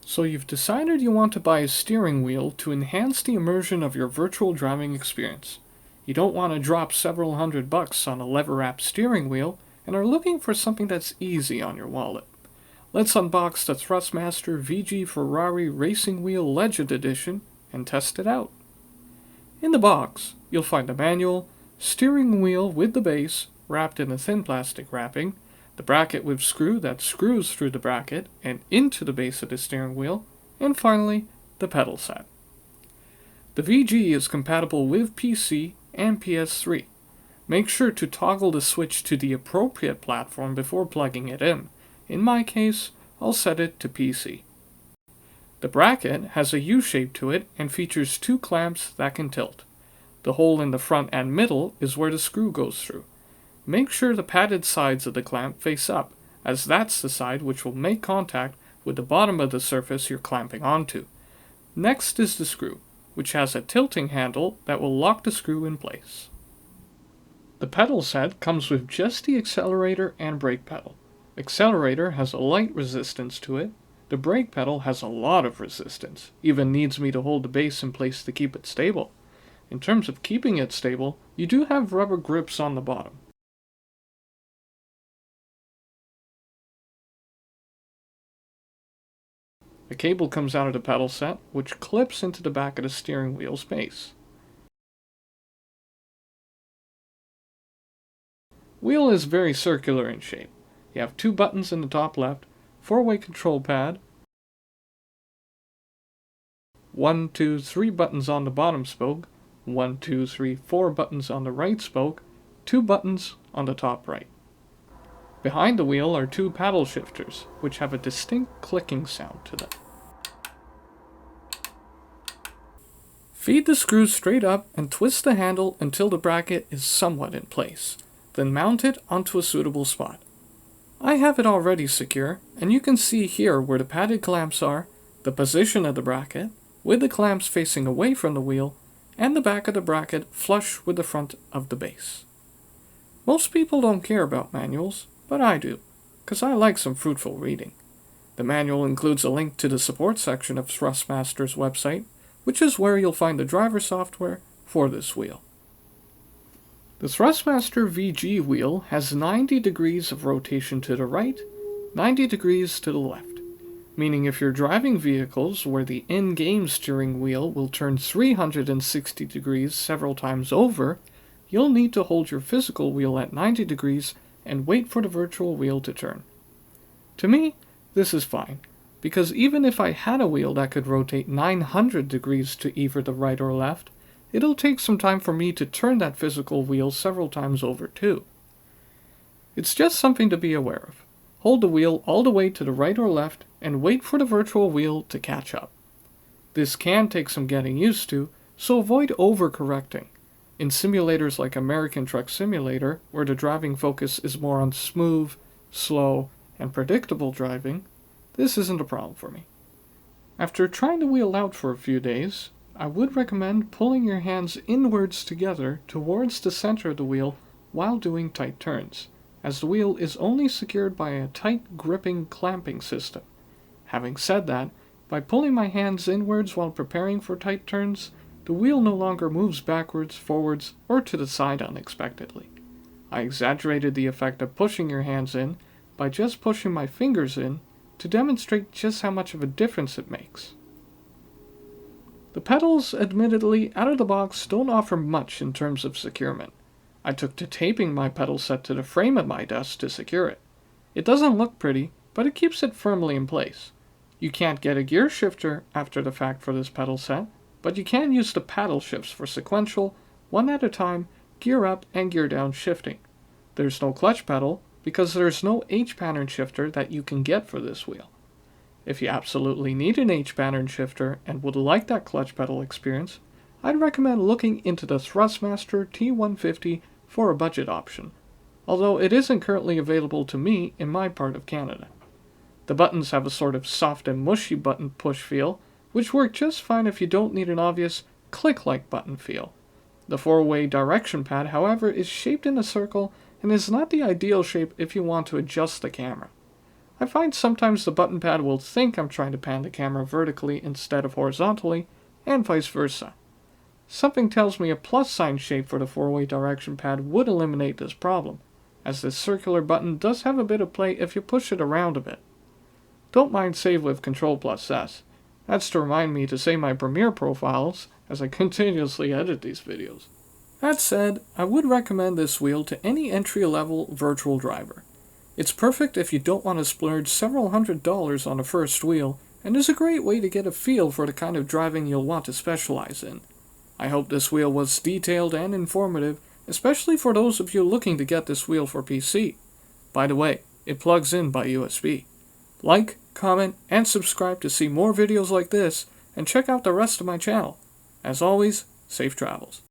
So you've decided you want to buy a steering wheel to enhance the immersion of your virtual driving experience. You don't want to drop several $100 on a lever-wrapped steering wheel and are looking for something that's easy on your wallet. Let's unbox the Thrustmaster VG Ferrari Racing Wheel Legend Edition and test it out. In the box, you'll find a manual, steering wheel with the base wrapped in a thin plastic wrapping, the bracket with screw that screws through the bracket and into the base of the steering wheel, and finally, the pedal set. The VG is compatible with PC and PS3. Make sure to toggle the switch to the appropriate platform before plugging it in. In my case, I'll set it to PC. The bracket has a U shape to it and features two clamps that can tilt. The hole in the front and middle is where the screw goes through. Make sure the padded sides of the clamp face up, as that's the side which will make contact with the bottom of the surface you're clamping onto. Next is the screw, which has a tilting handle that will lock the screw in place. The pedal set comes with just the accelerator and brake pedal. Accelerator has a light resistance to it. The brake pedal has a lot of resistance, even needs me to hold the base in place to keep it stable. In terms of keeping it stable, you do have rubber grips on the bottom. A cable comes out of the pedal set, which clips into the back of the steering wheel's base. Wheel is very circular in shape. You have two buttons in the top left, four-way control pad, 1, 2, 3 buttons on the bottom spoke, 1, 2, 3, 4 buttons on the right spoke, 2 buttons on the top right. Behind the wheel are two paddle shifters, which have a distinct clicking sound to them. Feed the screws straight up and twist the handle until the bracket is somewhat in place. Then mount it onto a suitable spot. I have it already secure, and you can see here where the padded clamps are, the position of the bracket, with the clamps facing away from the wheel, and the back of the bracket flush with the front of the base. Most people don't care about manuals, but I do, because I like some fruitful reading. The manual includes a link to the support section of Thrustmaster's website, which is where you'll find the driver software for this wheel. The Thrustmaster VG wheel has 90 degrees of rotation to the right, 90 degrees to the left, meaning if you're driving vehicles where the in-game steering wheel will turn 360 degrees several times over, you'll need to hold your physical wheel at 90 degrees and wait for the virtual wheel to turn. To me, this is fine, because even if I had a wheel that could rotate 900 degrees to either the right or left, it'll take some time for me to turn that physical wheel several times over too. It's just something to be aware of. Hold the wheel all the way to the right or left and wait for the virtual wheel to catch up. This can take some getting used to, so avoid overcorrecting. In simulators like American Truck Simulator, where the driving focus is more on smooth, slow, and predictable driving, this isn't a problem for me. After trying the wheel out for a few days, I would recommend pulling your hands inwards together towards the center of the wheel while doing tight turns, as the wheel is only secured by a tight gripping clamping system. Having said that, by pulling my hands inwards while preparing for tight turns, the wheel no longer moves backwards, forwards, or to the side unexpectedly. I exaggerated the effect of pushing your hands in by just pushing my fingers in to demonstrate just how much of a difference it makes. The pedals, admittedly, out of the box don't offer much in terms of securement. I took to taping my pedal set to the frame of my desk to secure it. It doesn't look pretty, but it keeps it firmly in place. You can't get a gear shifter after the fact for this pedal set, but you can use the paddle shifts for sequential, one at a time, gear up and gear down shifting. There's no clutch pedal, because there's no H-pattern shifter that you can get for this wheel. If you absolutely need an H-pattern shifter and would like that clutch pedal experience, I'd recommend looking into the Thrustmaster T150 for a budget option, although it isn't currently available to me in my part of Canada. The buttons have a sort of soft and mushy button push feel, which work just fine if you don't need an obvious click-like button feel. The four-way direction pad, however, is shaped in a circle and is not the ideal shape if you want to adjust the camera. I find sometimes the button pad will think I'm trying to pan the camera vertically instead of horizontally, and vice versa. Something tells me a plus sign shape for the 4-way direction pad would eliminate this problem, as this circular button does have a bit of play if you push it around a bit. Don't mind save with Ctrl+S. That's to remind me to save my Premiere profiles as I continuously edit these videos. That said, I would recommend this wheel to any entry-level virtual driver. It's perfect if you don't want to splurge several $100s on a first wheel, and is a great way to get a feel for the kind of driving you'll want to specialize in. I hope this wheel was detailed and informative, especially for those of you looking to get this wheel for PC. By the way, it plugs in by USB. Like, comment, and subscribe to see more videos like this, and check out the rest of my channel. As always, safe travels.